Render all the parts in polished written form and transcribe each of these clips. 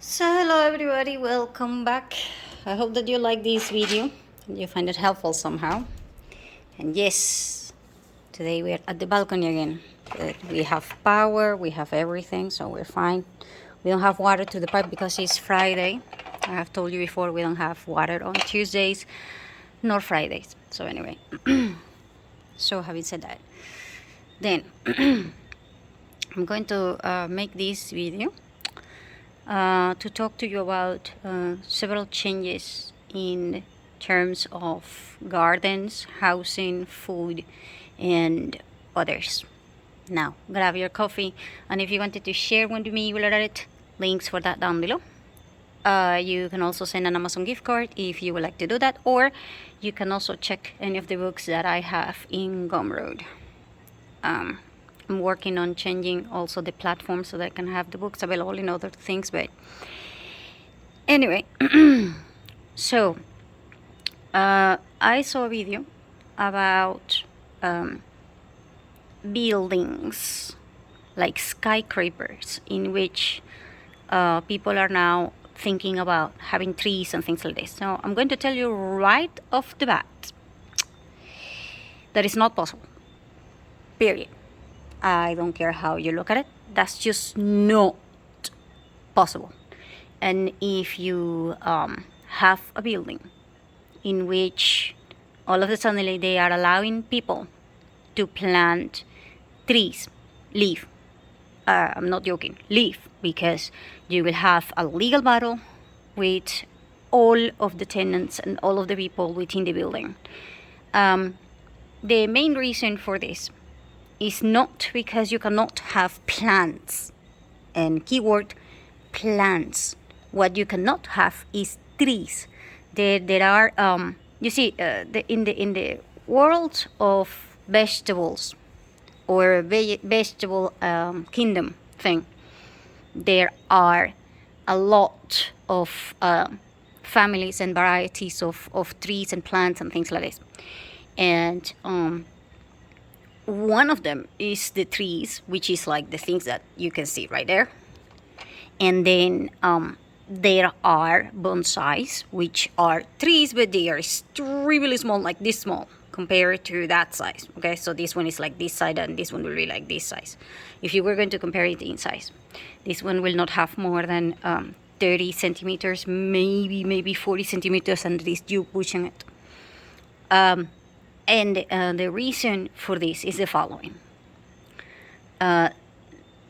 So hello everybody, welcome back. I hope that you like this video and you find it helpful somehow. And yes, today we're at the balcony again. We have power, we have everything, so we're fine. We don't have water to the pipe because it's Friday. I have told you before we don't have water on Tuesdays nor Fridays. So anyway, so having said that, then I'm going to make this video to talk to you about several changes in terms of gardens, housing, food, and others. Now, grab your coffee, and if you wanted to share one with me, you will edit links for that down below. You can also send an Amazon gift card if you would like to do that, or you can also check any of the books that I have in Gumroad. I'm working on changing also the platform so that I can have the books available in other things, but anyway, so I saw a video about buildings like skyscrapers in which people are now thinking about having trees and things like this. So I'm going to tell you right off the bat that it's not possible, period. I don't care how you look at it. That's just not possible. And if you have a building in which all of a sudden they are allowing people to plant trees, leave. I'm not joking, leave, because you will have a legal battle with all of the tenants and all of the people within the building. The main reason for this is not because you cannot have plants, and keyword plants. What you cannot have is trees. There are you see in the world of vegetables or vegetable kingdom thing, there are a lot of families and varieties of trees and plants and things like this, and one of them is the trees, which is like the things that you can see right there. And then there are bonsais, which are trees, but they are extremely small, like this small, compared to that size. Okay, so this one is like this size, and this one will be like this size. If you were going to compare it in size, this one will not have more than 30 centimeters, maybe 40 centimeters, and at least you pushing it. And the reason for this is the following.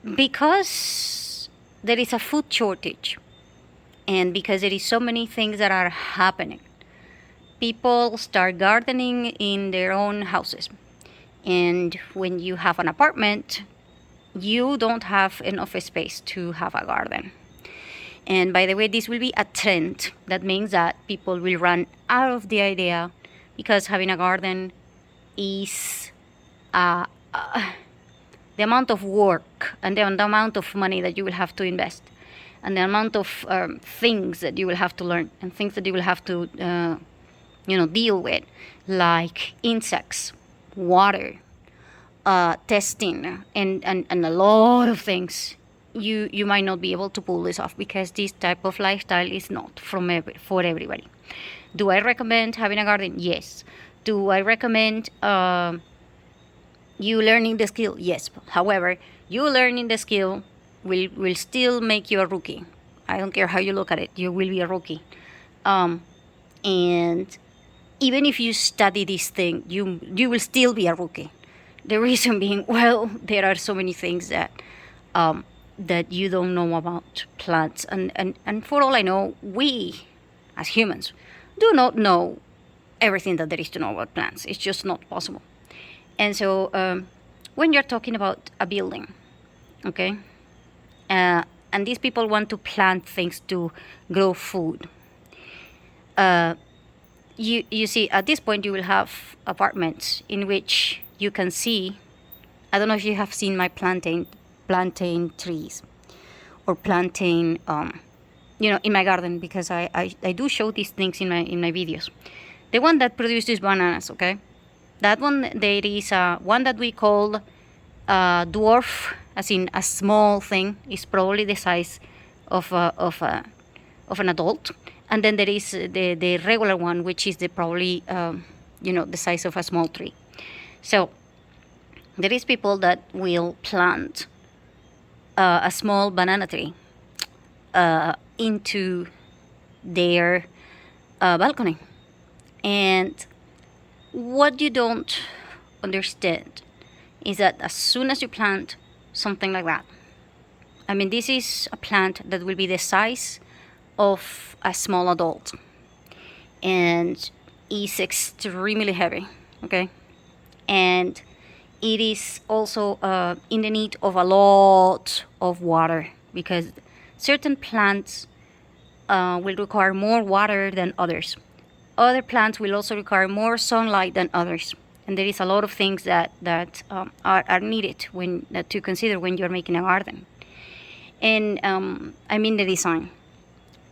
Because there is a food shortage, and because there is so many things that are happening, people start gardening in their own houses. And when you have an apartment, you don't have enough space to have a garden. And by the way, this will be a trend. That means that people will run out of the idea, because having a garden is the amount of work and the amount of money that you will have to invest, and the amount of things that you will have to learn, and things that you will have to deal with, like insects, water, testing, and a lot of things. You might not be able to pull this off, because this type of lifestyle is not for everybody. Do I recommend having a garden? Yes. Do I recommend you learning the skill? Yes. However, you learning the skill will still make you a rookie. I don't care how you look at it. You will be a rookie. And even if you study this thing, you will still be a rookie. The reason being, well, there are so many things that that you don't know about plants. And for all I know, we, as humans, do not know everything that there is to know about plants. It's just not possible. And so when you're talking about a building, okay, and these people want to plant things to grow food, you see, at this point you will have apartments in which you can see, I don't know if you have seen my plantain trees or plantain in my garden, because I do show these things in my videos. The one that produces bananas, okay? That one, there is one that we call dwarf, as in a small thing, is probably the size of an adult, and then there is the regular one, which is the probably the size of a small tree. So there is people that will plant a small banana tree into their balcony. And what you don't understand is that as soon as you plant something like that, I mean, this is a plant that will be the size of a small adult and is extremely heavy, okay? And it is also in the need of a lot of water, because certain plants will require more water than others. Other plants will also require more sunlight than others. And there is a lot of things that are needed to consider when you're making a garden. And I mean the design.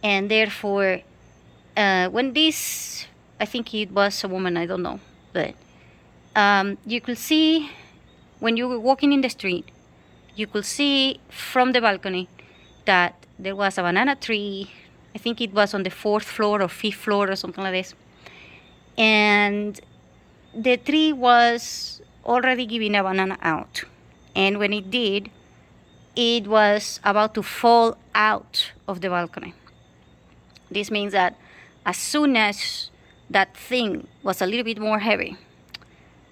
And therefore, when this, I think it was a woman, I don't know, but you could see, when you were walking in the street, you could see from the balcony that there was a banana tree. I think it was on the 4th floor or 5th floor or something like this. And the tree was already giving a banana out. And when it did, it was about to fall out of the balcony. This means that as soon as that thing was a little bit more heavy,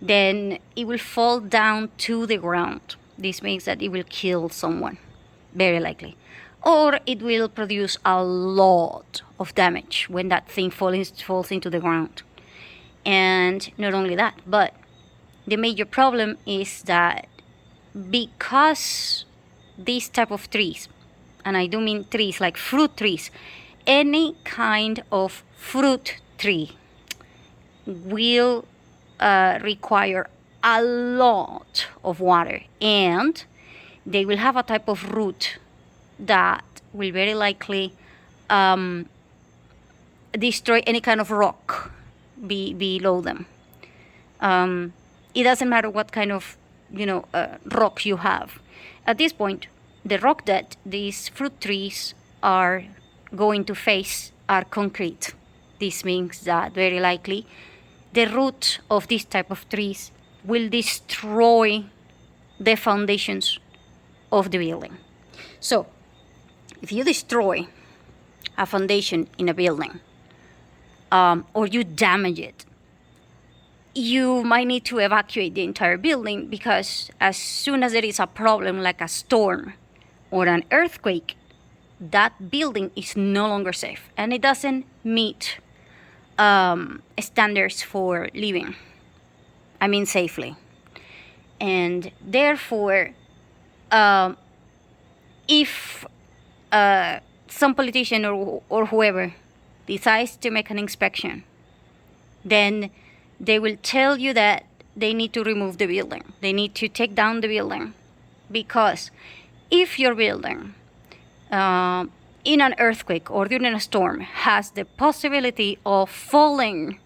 then it will fall down to the ground. This means that it will kill someone, very likely. Or it will produce a lot of damage when that thing falls into the ground. And not only that, but the major problem is that because these type of trees, and I do mean trees like fruit trees, any kind of fruit tree will require a lot of water, and they will have a type of root that will very likely destroy any kind of rock below them. It doesn't matter what kind of rock you have. At this point, the rock that these fruit trees are going to face are concrete. This means that very likely the root of this type of trees will destroy the foundations of the building. So if you destroy a foundation in a building, or you damage it, you might need to evacuate the entire building, because as soon as there is a problem like a storm or an earthquake, that building is no longer safe and it doesn't meet standards for living. I mean safely. And therefore, if some politician or whoever decides to make an inspection, then they will tell you that they need to remove the building. They need to take down the building, because if your building in an earthquake or during a storm has the possibility of falling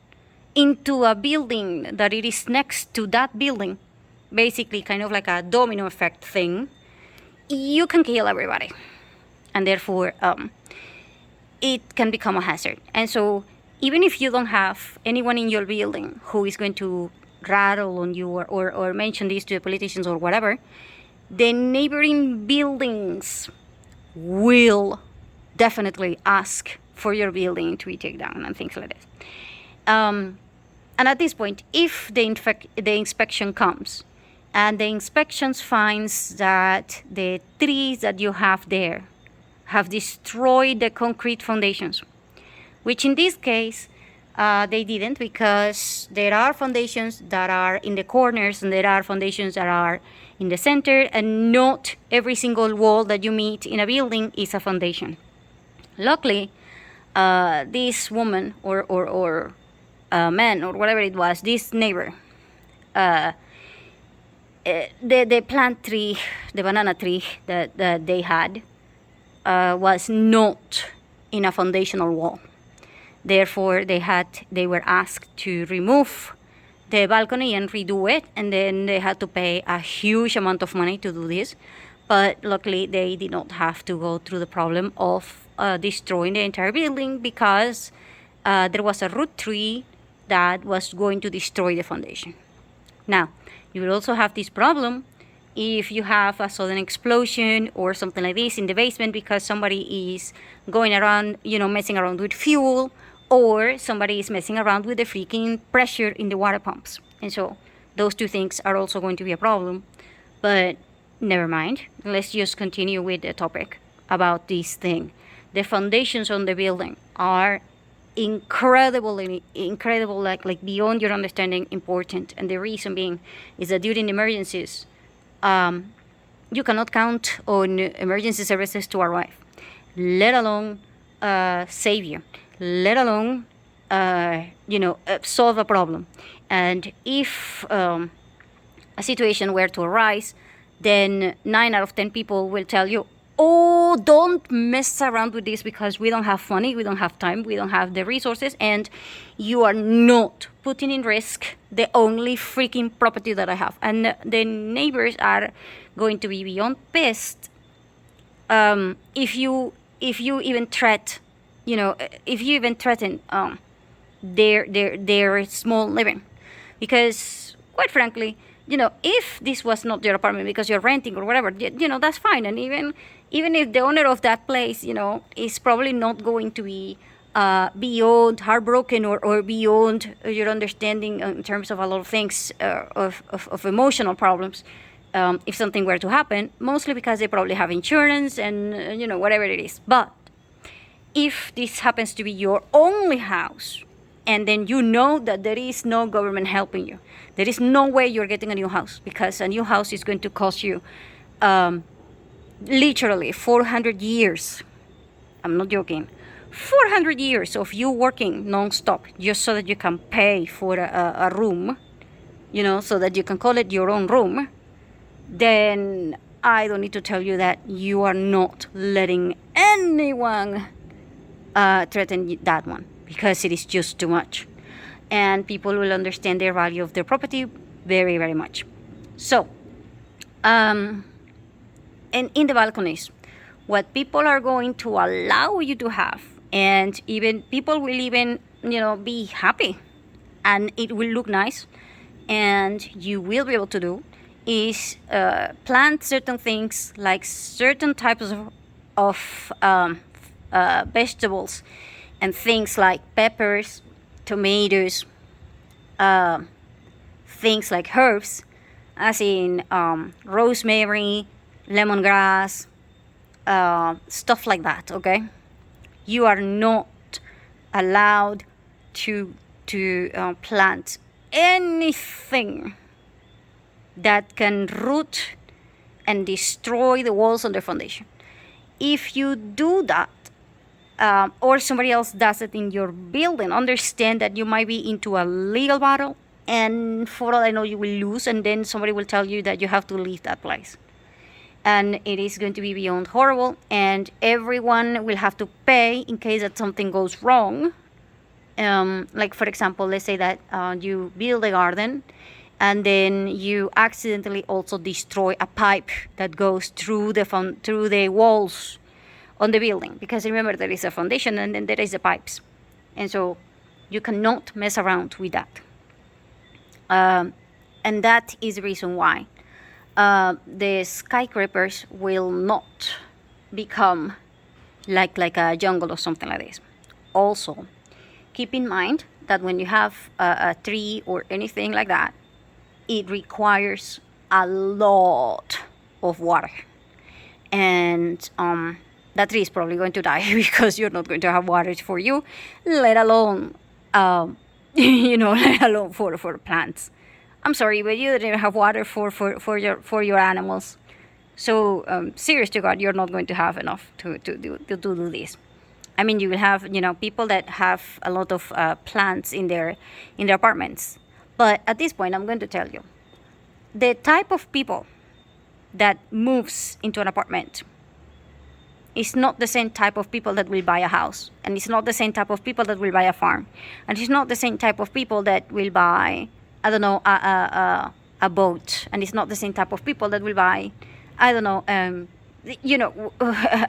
into a building that it is next to that building, basically kind of like a domino effect thing, you can kill everybody. And therefore, it can become a hazard. And so even if you don't have anyone in your building who is going to rattle on you or mention this to the politicians or whatever, the neighboring buildings will definitely ask for your building to be taken down and things like this. And at this point, if the inspection comes and the inspection finds that the trees that you have there have destroyed the concrete foundations, which in this case they didn't, because there are foundations that are in the corners and there are foundations that are in the center, and not every single wall that you meet in a building is a foundation. Luckily, this woman or man or whatever it was, this neighbor, the plant tree, the banana tree that they had was not in a foundational wall. Therefore, they were asked to remove the balcony and redo it, and then they had to pay a huge amount of money to do this. But luckily, they did not have to go through the problem of destroying the entire building because there was a root tree that was going to destroy the foundation. Now, you will also have this problem if you have a sudden explosion or something like this in the basement because somebody is going around, messing around with fuel, or somebody is messing around with the freaking pressure in the water pumps. And so those two things are also going to be a problem. But never mind. Let's just continue with the topic about this thing. The foundations on the building are incredible, like beyond your understanding, important. And the reason being is that during emergencies, you cannot count on emergency services to arrive, let alone save you, let alone solve a problem. And if a situation were to arise, then 9 out of 10 people will tell you, oh, don't mess around with this because we don't have money, we don't have time, we don't have the resources, and you are not putting in risk the only freaking property that I have. And the neighbors are going to be beyond pissed if you even threaten their small living. Because quite frankly, if this was not your apartment because you're renting or whatever, that's fine. And even if the owner of that place, is probably not going to be beyond heartbroken or beyond your understanding in terms of a lot of things, of emotional problems, if something were to happen, mostly because they probably have insurance and, whatever it is. But if this happens to be your only house, and then that there is no government helping you, there is no way you're getting a new house, because a new house is going to cost you literally 400 years. I'm not joking. 400 years of you working non-stop just so that you can pay for a room, so that you can call it your own room. Then I don't need to tell you that you are not letting anyone threaten that one, because it is just too much. And people will understand the value of their property very, very much. So, and in the balconies, what people are going to allow you to have, and even people will even, be happy, and it will look nice, and you will be able to do, is plant certain things, like certain types of vegetables, and things like peppers, tomatoes, things like herbs, as in rosemary, lemongrass, stuff like that, okay? You are not allowed to plant anything that can root and destroy the walls on the foundation. If you do that, or somebody else does it in your building, understand that you might be into a legal battle, and for all I know, you will lose, and then somebody will tell you that you have to leave that place. And it is going to be beyond horrible, and everyone will have to pay in case that something goes wrong. Like, for example, let's say that you build a garden, and then you accidentally also destroy a pipe that goes through the walls on the building, because remember, there is a foundation and then there is the pipes, and so you cannot mess around with that. And that is the reason why the skyscrapers will not become like a jungle or something like this. Also, keep in mind that when you have a tree or anything like that, it requires a lot of water, and that tree is probably going to die because you're not going to have water for you, let alone let alone for plants. I'm sorry, but you didn't have water for your animals. So serious to God, you're not going to have enough to do this. I mean, you will have people that have a lot of plants in their apartments. But at this point, I'm going to tell you, the type of people that moves into an apartment is not the same type of people that will buy a house, and it's not the same type of people that will buy a farm, and it's not the same type of people that will buy, I don't know, a boat, and it's not the same type of people that will buy I don't know,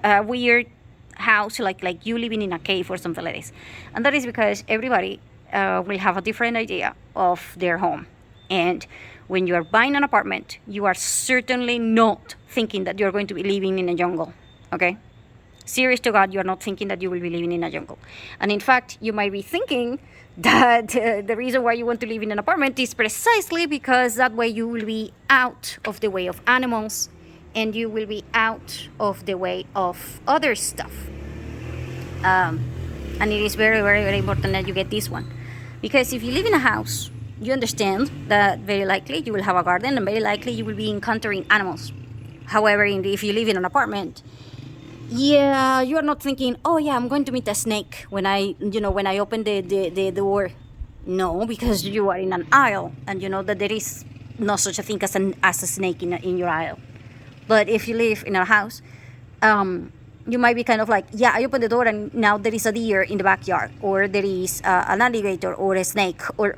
a weird house, like you living in a cave or something like this. And that is because everybody will have a different idea of their home. And when you are buying an apartment, you are certainly not thinking that you're going to be living in a jungle, okay? Serious to God, you're not thinking that you will be living in a jungle. And in fact, you might be thinking that the reason why you want to live in an apartment is precisely because that way you will be out of the way of animals and you will be out of the way of other stuff. And it is very, very, very important that you get this one. Because if you live in a house, you understand that very likely you will have a garden and very likely you will be encountering animals. However, if you live in an apartment, yeah, you are not thinking, oh yeah, I'm going to meet a snake when I open the door. No, because you are in an aisle and you know that there is no such a thing as a snake in your aisle. But if you live in a house, you might be kind of like, yeah, I opened the door and now there is a deer in the backyard, or there is an alligator or a snake or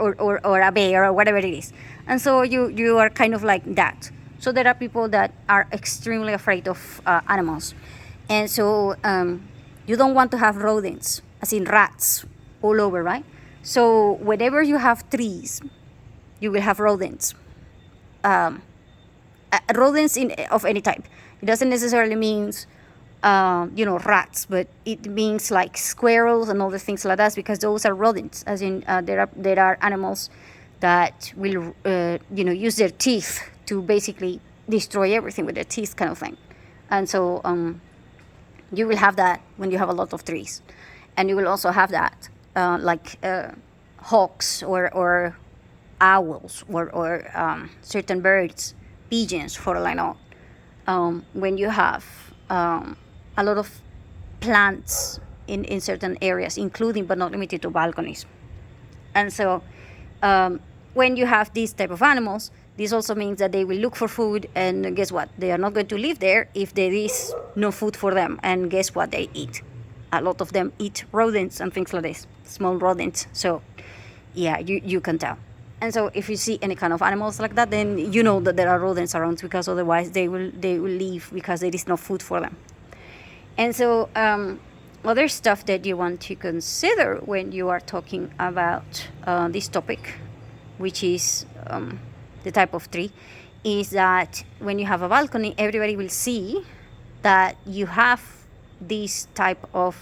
a bear or whatever it is. And so you are kind of like that. So there are people that are extremely afraid of animals. And so you don't want to have rodents, as in rats, all over, right? So whenever you have trees, you will have rodents. Rodents of any type. It doesn't necessarily mean, rats, but it means like squirrels and other things like that, because those are rodents. As in, there are animals that will, use their teeth to basically destroy everything with their teeth, kind of thing. And so you will have that when you have a lot of trees, and you will also have that hawks or owls or certain birds, pigeons for all I know. When you have a lot of plants in certain areas, including but not limited to balconies. And so when you have these type of animals, this also means that they will look for food, and guess what? They are not going to live there if there is no food for them. And guess what they eat? A lot of them eat rodents and things like this, small rodents. So yeah, you can tell. And so if you see any kind of animals like that, then you know that there are rodents around, because otherwise they will leave because there is no food for them. And so other stuff that you want to consider when you are talking about this topic, which is the type of tree, is that when you have a balcony, everybody will see that you have this type of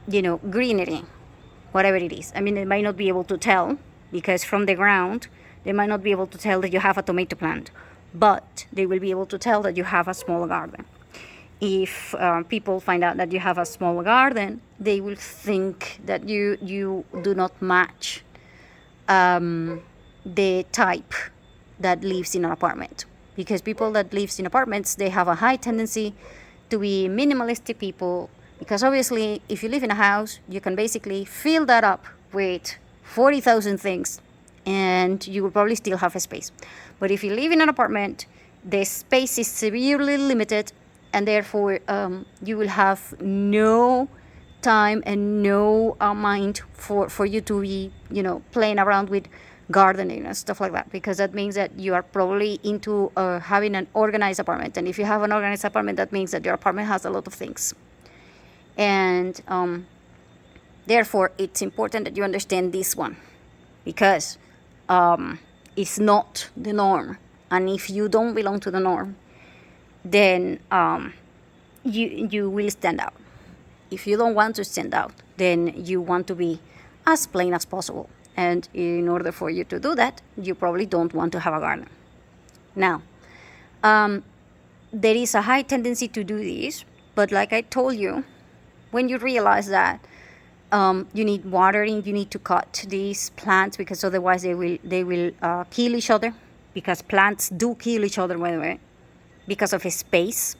greenery, whatever it is. I mean, they might not be able to tell, because from the ground they might not be able to tell that you have a tomato plant, but they will be able to tell that you have a small garden. If people find out that you have a small garden, they will think that you do not match the type that lives in an apartment, because people that lives in apartments, they have a high tendency to be minimalistic people, because obviously if you live in a house, you can basically fill that up with 40,000 things and you will probably still have a space. But if you live in an apartment, the space is severely limited, and therefore you will have no time and no mind for you to be playing around with gardening and stuff like that, because that means that you are probably into having an organized apartment. And if you have an organized apartment, that means that your apartment has a lot of things. And therefore it's important that you understand this one, because it's not the norm. And if you don't belong to the norm, then you will stand out. If you don't want to stand out, then you want to be as plain as possible. And in order for you to do that, you probably don't want to have a garden. Now, there is a high tendency to do this, but like I told you, when you realize that you need watering, you need to cut these plants, because otherwise they will kill each other, because plants do kill each other, by the way, because of space.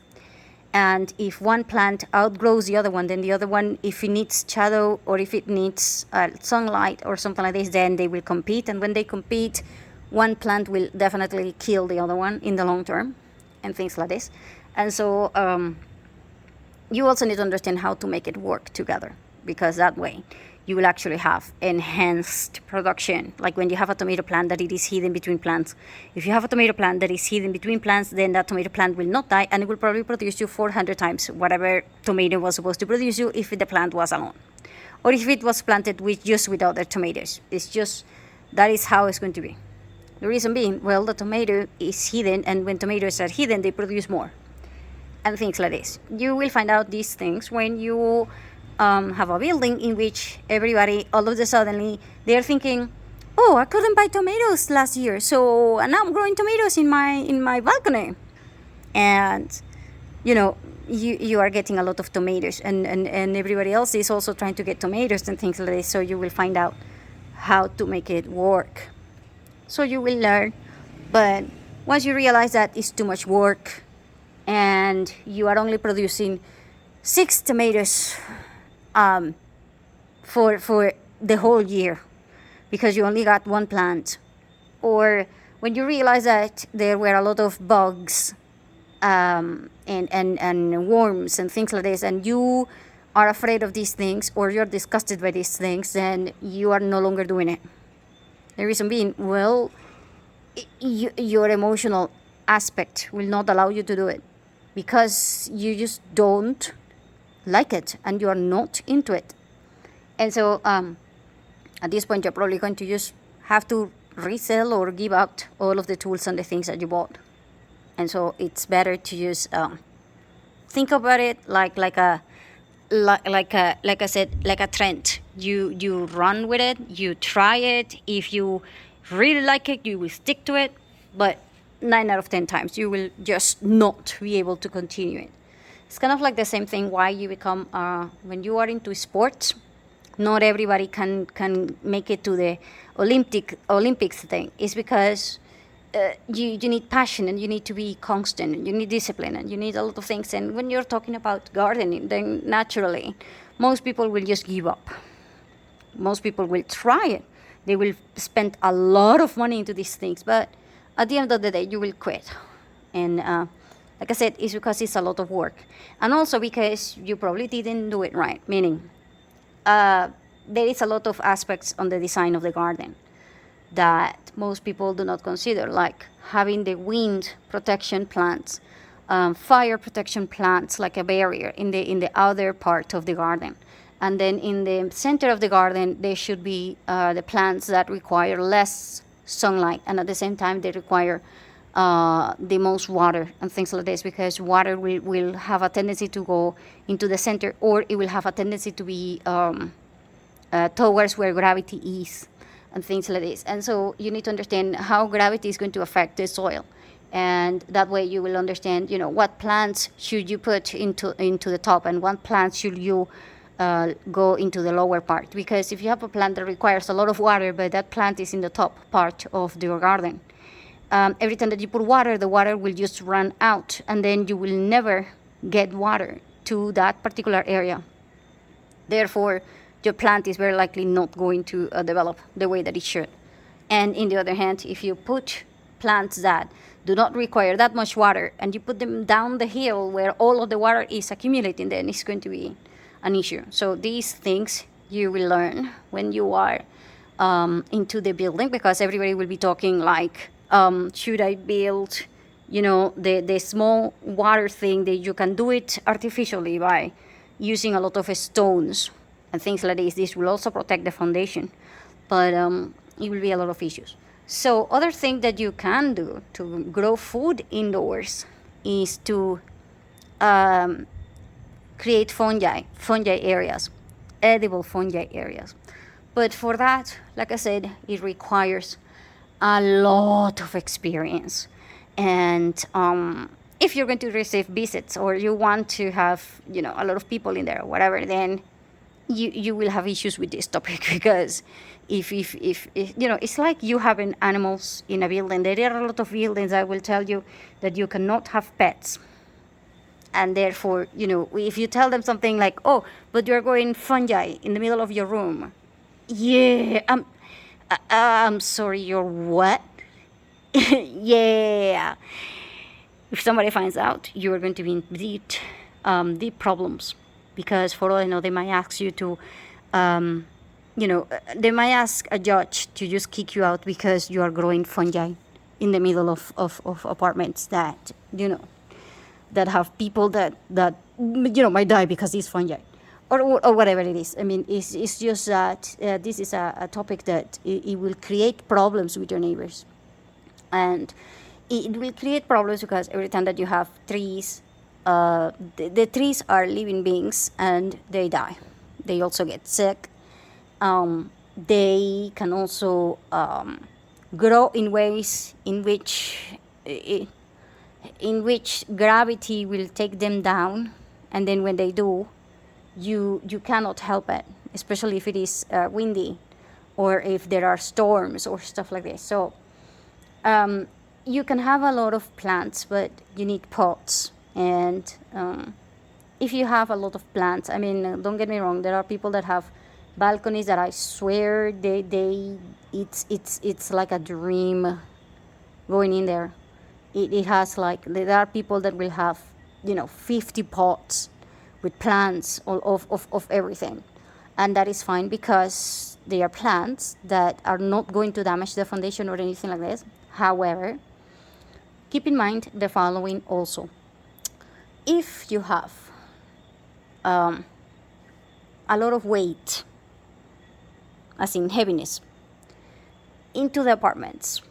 And if one plant outgrows the other one, then the other one, if it needs shadow or if it needs sunlight or something like this, then they will compete. And when they compete, one plant will definitely kill the other one in the long term, and things like this. And so you also need to understand how to make it work together, because that way you will actually have enhanced production. Like when you have a tomato plant that it is hidden between plants. If you have a tomato plant that is hidden between plants, then that tomato plant will not die, and it will probably produce you 400 times whatever tomato was supposed to produce you if the plant was alone. Or if it was planted with other tomatoes. It's just, that is how it's going to be. The reason being, well, the tomato is hidden, and when tomatoes are hidden, they produce more. And things like this. You will find out these things when you have a building in which everybody, all of a sudden, they're thinking, oh, I couldn't buy tomatoes last year, so now I'm growing tomatoes in my balcony. And, you are getting a lot of tomatoes, and everybody else is also trying to get tomatoes and things like this, so you will find out how to make it work. So you will learn, but once you realize that it's too much work, and you are only producing 6 tomatoes for the whole year because you only got 1 plant, or when you realize that there were a lot of bugs and worms and things like this, and you are afraid of these things, or you're disgusted by these things, then you are no longer doing it. The reason being, well, your emotional aspect will not allow you to do it because you just don't like it and you are not into it. And so at this point, you're probably going to just have to resell or give out all of the tools and the things that you bought. And so it's better to just think about it like I said, like a trend. You run with it, you try it. If you really like it, you will stick to it. But 9 out of 10 times, you will just not be able to continue it. It's kind of like the same thing why you become, when you are into sports, not everybody can make it to the Olympics thing. It's because you need passion, and you need to be constant, and you need discipline, and you need a lot of things. And when you're talking about gardening, then naturally, most people will just give up. Most people will try it. They will spend a lot of money into these things, but at the end of the day, you will quit. And like I said, it's because it's a lot of work. And also because you probably didn't do it right, meaning there is a lot of aspects on the design of the garden that most people do not consider, like having the wind protection plants, fire protection plants, like a barrier in the outer part of the garden. And then in the center of the garden, there should be the plants that require less sunlight, and at the same time they require the most water and things like this, because water will have a tendency to go into the center, or it will have a tendency to be towards where gravity is and things like this. And so you need to understand how gravity is going to affect the soil, and that way you will understand, what plants should you put into the top, and what plants should you go into the lower part. Because if you have a plant that requires a lot of water, but that plant is in the top part of your garden, every time that you put water, the water will just run out, and then you will never get water to that particular area. Therefore, your plant is very likely not going to develop the way that it should. And in the other hand, if you put plants that do not require that much water, and you put them down the hill where all of the water is accumulating, then it's going to be an issue. So these things you will learn when you are into the building, because everybody will be talking like, should I build, the small water thing that you can do it artificially by using a lot of stones and things like this. This will also protect the foundation, but it will be a lot of issues. So other thing that you can do to grow food indoors is to create fungi areas, edible fungi areas. But for that, like I said, it requires a lot of experience. And if you're going to receive visits, or you want to have, a lot of people in there or whatever, then you will have issues with this topic, because if it's like you having animals in a building. There are a lot of buildings that will tell you that you cannot have pets. And therefore, if you tell them something like, oh, but you're growing fungi in the middle of your room. Yeah, I'm sorry, you're what? Yeah. If somebody finds out, you're going to be in deep problems. Because for all I know, they might ask you to they might ask a judge to just kick you out because you are growing fungi in the middle of apartments that, that have people that might die because these fungi. Or whatever it is. I mean, it's just that this is a topic that it will create problems with your neighbors. And it will create problems because every time that you have trees, the trees are living beings and they die. They also get sick. They can also grow in ways in which gravity will take them down. And then when they do, you cannot help it, especially if it is windy or if there are storms or stuff like this. So you can have a lot of plants, but you need pots. And if you have a lot of plants, I mean, don't get me wrong, there are people that have balconies that I swear it's like a dream going in there. It has like, there are people that will have 50 pots with plants of everything, and that is fine because they are plants that are not going to damage the foundation or anything like this. However, keep in mind the following also. If you have a lot of weight, as in heaviness, into the apartments,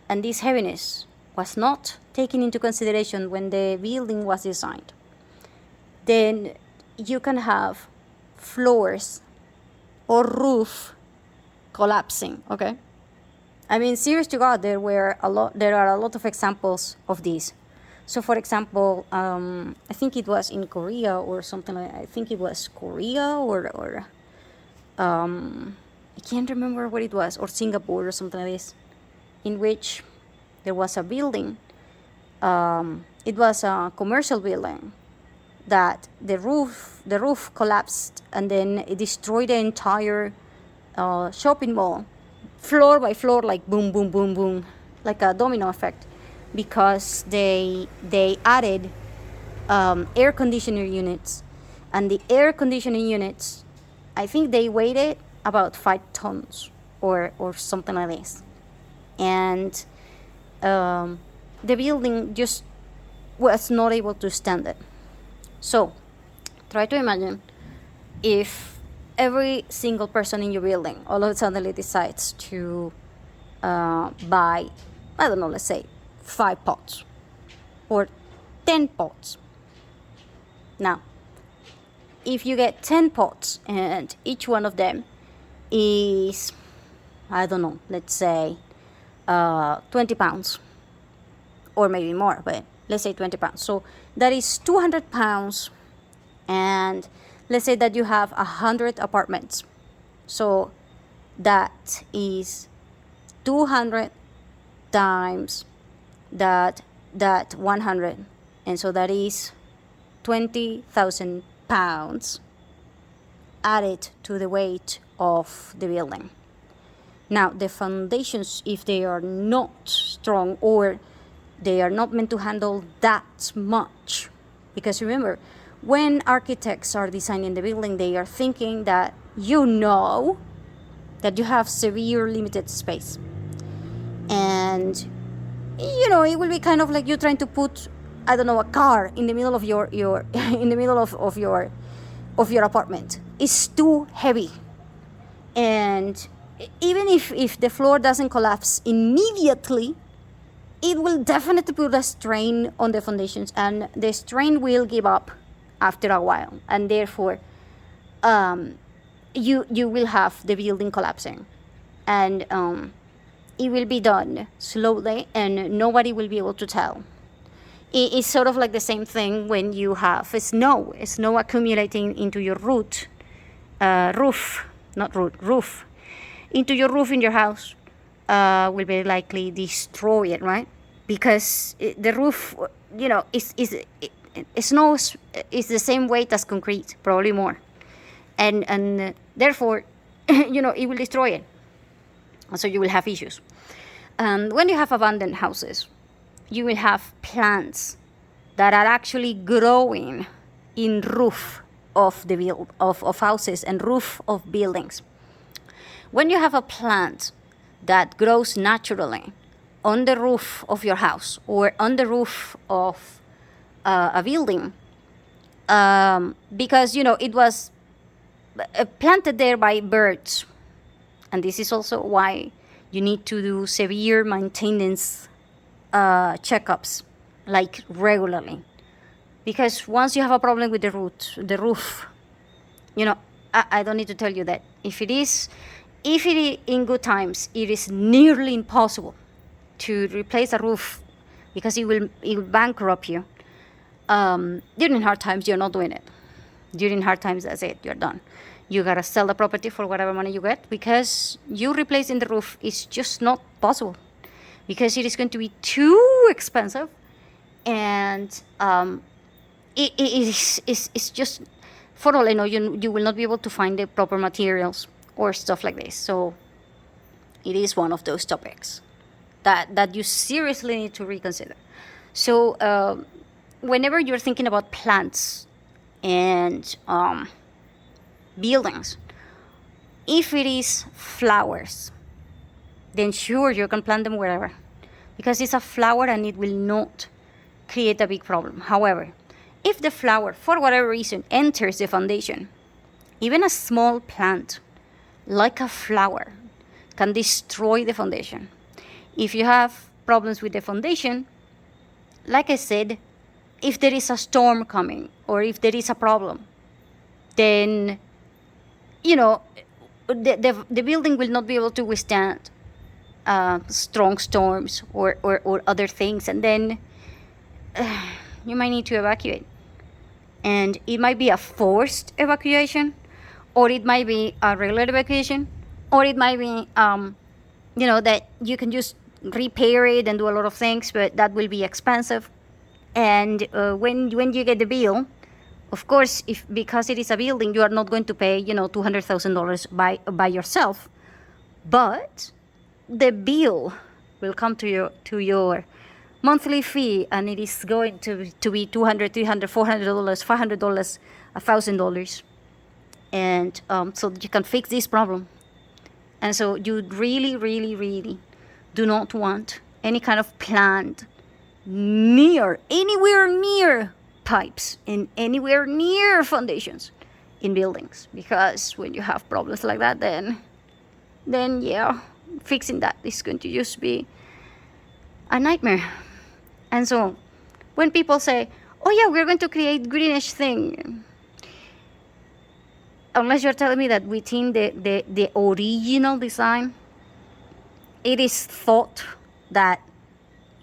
and this heaviness was not taken into consideration when the building was designed, then you can have floors or roof collapsing, okay? I mean, serious to God, there are a lot of examples of this. So for example, I think it was in Korea or something like that. I think it was Korea or I can't remember what it was, or Singapore or something like this, in which there was a building. It was a commercial building that the roof collapsed and then it destroyed the entire shopping mall, floor by floor, like boom, boom, boom, boom, like a domino effect, because they added air conditioner units, and the air conditioning units, I think they weighed about 5 tons or something like this, and the building just was not able to stand it. So try to imagine if every single person in your building all of a sudden decides to buy, I don't know, let's say 5 pots or 10 pots. Now, if you get 10 pots and each one of them is, I don't know, let's say 20 pounds or maybe more, but let's say 20 pounds. So that is 200 pounds. And let's say that you have 100 apartments. So that is 200 times that 100. And so that is 20,000 pounds added to the weight of the building. Now, the foundations, if they are not strong or they are not meant to handle that much, because remember, when architects are designing the building, they are thinking that that you have severe limited space. And, it will be kind of like you trying to put, I don't know, a car in the middle of your in the middle of your apartment. It's too heavy. And even if the floor doesn't collapse immediately, it will definitely put a strain on the foundations, and the strain will give up after a while, and therefore you will have the building collapsing, and it will be done slowly and nobody will be able to tell. It's sort of like the same thing when you have snow accumulating into your roof into your roof in your house. Will very likely destroy it, right? Because the roof, snow is the same weight as concrete, probably more, and therefore, it will destroy it. So you will have issues. And when you have abandoned houses, you will have plants that are actually growing in roof of houses and roof of buildings. When you have a plant that grows naturally on the roof of your house or on the roof of a building, because it was planted there by birds, and this is also why you need to do severe maintenance checkups, like regularly, because once you have a problem with the roof, I don't need to tell you that if it is in good times, it is nearly impossible to replace a roof because it will bankrupt you. During hard times, you're not doing it. During hard times, that's it, you're done. You gotta sell the property for whatever money you get, because you replacing the roof is just not possible, because it is going to be too expensive, and it's just, for all I know, you will not be able to find the proper materials or stuff like this. So it is one of those topics that you seriously need to reconsider. So whenever you're thinking about plants and buildings, if it is flowers, then sure, you can plant them wherever, because it's a flower and it will not create a big problem. However, if the flower, for whatever reason, enters the foundation, even a small plant like a flower can destroy the foundation. If you have problems with the foundation, like I said, if there is a storm coming or if there is a problem, then the building will not be able to withstand strong storms or other things, and then you might need to evacuate. And it might be a forced evacuation, or it might be a regular evacuation, or it might be that you can just repair it and do a lot of things, but that will be expensive. And when you get the bill, of course, because it is a building, you are not going to pay $200,000 by yourself, but the bill will come to your monthly fee, and it is going to be $200, $300, $400, $500, $1,000, and so that you can fix this problem. And so you really, really, really do not want any kind of plant anywhere near pipes and anywhere near foundations in buildings, because when you have problems like that, then yeah, fixing that is going to just be a nightmare. And so when people say, oh yeah, we're going to create greenish thing, unless you're telling me that within the original design, it is thought that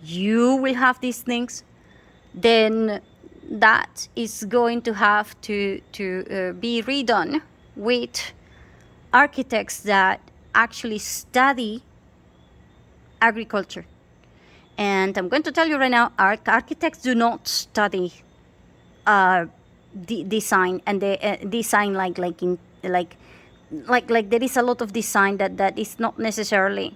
you will have these things, then that is going to have to be redone with architects that actually study agriculture. And I'm going to tell you right now, architects do not study design, and the design like there is a lot of design that is not necessarily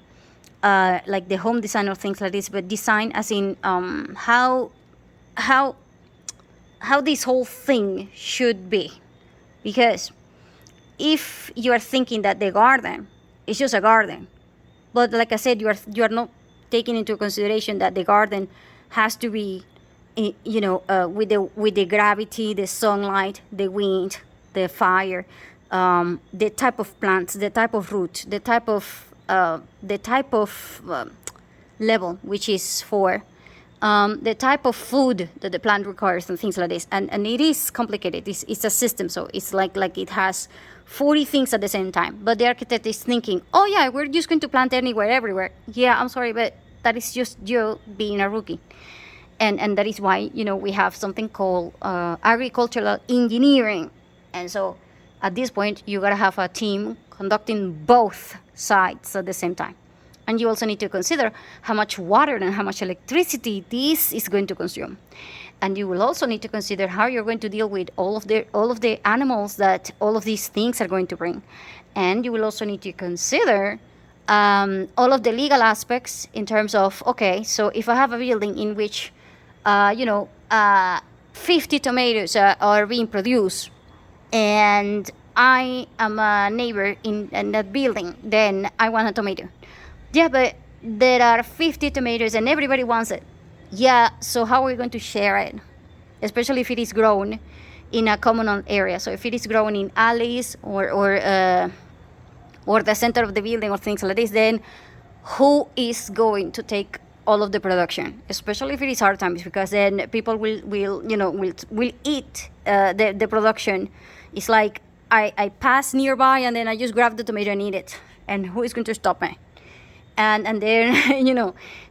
like the home design or things like this, but design as in how this whole thing should be. Because if you are thinking that the garden is just a garden, but like I said, you are not taking into consideration that the garden has to be with the gravity, the sunlight, the wind, the fire, the type of plants, the type of root, the type of level which is for the type of food that the plant requires, and things like this. And it is complicated. It's a system, so it's like it has 40 things at the same time. But the architect is thinking, oh yeah, we're just going to plant anywhere, everywhere. Yeah, I'm sorry, but that is just you being a rookie. And that is why, we have something called agricultural engineering. And so at this point, you gotta have a team conducting both sides at the same time. And you also need to consider how much water and how much electricity this is going to consume. And you will also need to consider how you're going to deal with all of the animals that all of these things are going to bring. And you will also need to consider all of the legal aspects in terms of, okay, so if I have a building in which 50 tomatoes are being produced, and I am a neighbor in that building, then I want a tomato. Yeah, but there are 50 tomatoes and everybody wants it. Yeah, so how are we going to share it? Especially if it is grown in a communal area. So if it is grown in alleys or the center of the building or things like this, then who is going to take all of the production? Especially if it is hard times, because then people will eat the production. It's like I pass nearby and then I just grab the tomato and eat it. And who is going to stop me? And then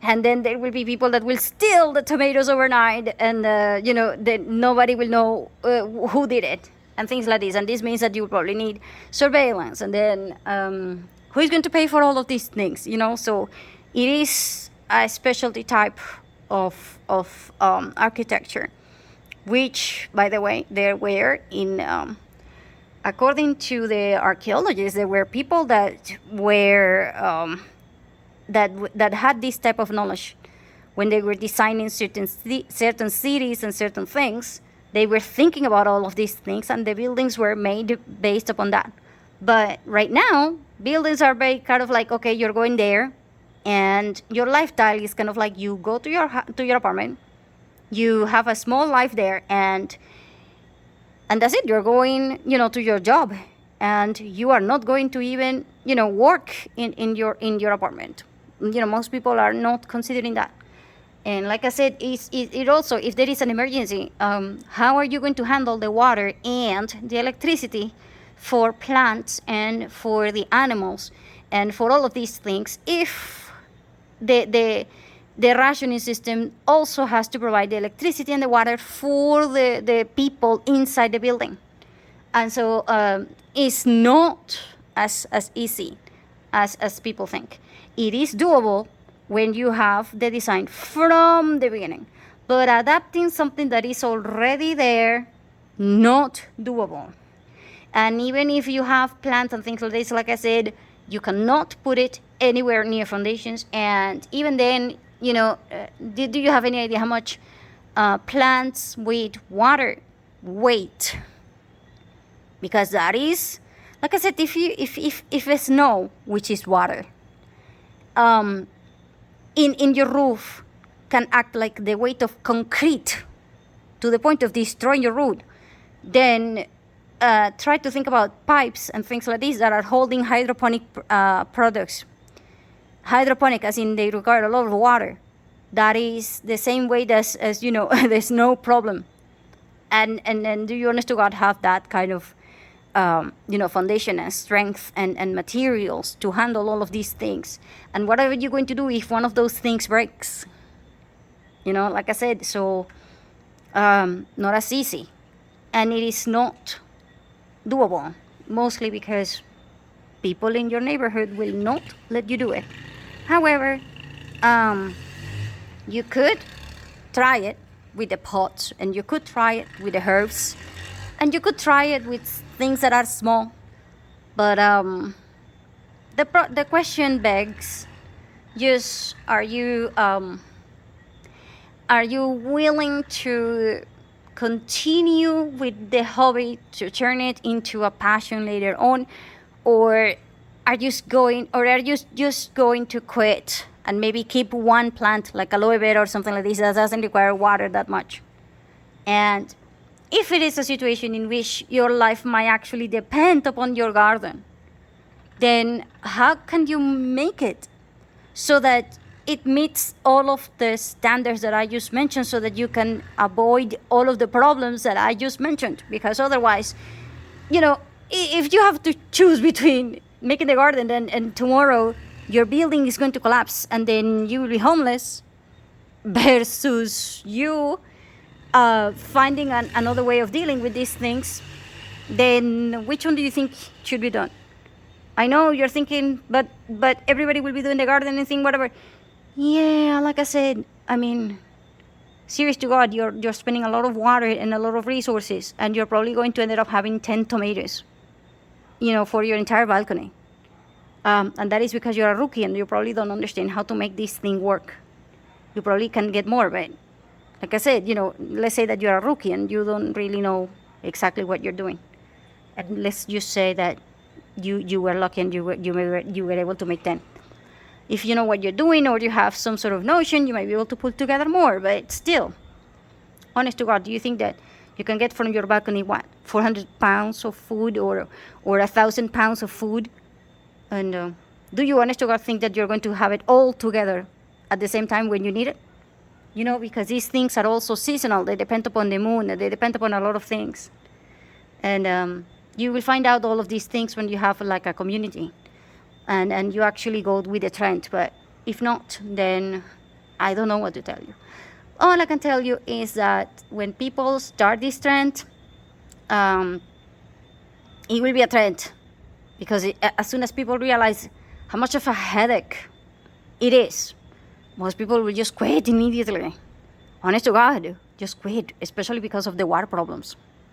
and then there will be people that will steal the tomatoes overnight, and then nobody will know who did it, and things like this. And this means that you will probably need surveillance, and then who is going to pay for all of these things? So it is a specialty type of architecture, which, by the way, there were according to the archaeologists, there were people that were that had this type of knowledge when they were designing certain cities and certain things. They were thinking about all of these things, and the buildings were made based upon that. But right now, buildings are very kind of like, okay, you're going there, and your lifestyle is kind of like you go to your apartment, you have a small life there, and that's it. You're going, to your job, and you are not going to even, work in your apartment. Most people are not considering that. And like I said, it also, if there is an emergency, how are you going to handle the water and the electricity for plants and for the animals and for all of these things if the rationing system also has to provide the electricity and the water for the people inside the building? And so it's not as easy as people think. It is doable when you have the design from the beginning, but adapting something that is already there, not doable. And even if you have plants and things like this, like I said, you cannot put it anywhere near foundations. And even then, do you have any idea how much plants with water weight? Because that is, like I said, if it's snow, which is water, in your roof can act like the weight of concrete to the point of destroying your roof, then try to think about pipes and things like this that are holding hydroponic products. Hydroponic, as in they require a lot of water. That is the same weight as there's no problem. And do you honest to God have that kind of foundation and strength and materials to handle all of these things? And what are you going to do if one of those things breaks? Like I said, so not as easy. And it is not doable, mostly because people in your neighborhood will not let you do it. However, you could try it with the pots, and you could try it with the herbs, and you could try it with things that are small. But the question begs, just are you willing to continue with the hobby, to turn it into a passion later on, or are you just going to quit and maybe keep one plant like aloe vera or something like this that doesn't require water that much? And if it is a situation in which your life might actually depend upon your garden, then how can you make it so that it meets all of the standards that I just mentioned, so that you can avoid all of the problems that I just mentioned? Because otherwise, if you have to choose between making the garden and tomorrow your building is going to collapse and then you will be homeless, versus you finding another way of dealing with these things, then which one do you think should be done? I know you're thinking, but everybody will be doing the gardening thing, whatever. Yeah, like I said, serious to God, you're spending a lot of water and a lot of resources, and you're probably going to end up having 10 tomatoes, for your entire balcony. And that is because you're a rookie and you probably don't understand how to make this thing work. You probably can get more, but like I said, let's say that you're a rookie and you don't really know exactly what you're doing. And let's just say that you were lucky and you were able to make 10. If you know what you're doing or you have some sort of notion, you might be able to put together more. But still, honest to God, do you think that you can get from your balcony, what, 400 pounds of food or 1,000 pounds of food? And do you, honest to God, think that you're going to have it all together at the same time when you need it? You know, because these things are also seasonal. They depend upon the moon. They depend upon a lot of things. And you will find out all of these things when you have like a community. And you actually go with the trend. But if not, then I don't know what to tell you. All I can tell you is that when people start this trend, it will be a trend. Because as soon as people realize how much of a headache it is, most people will just quit immediately. Honest to God, just quit, especially because of the water problems.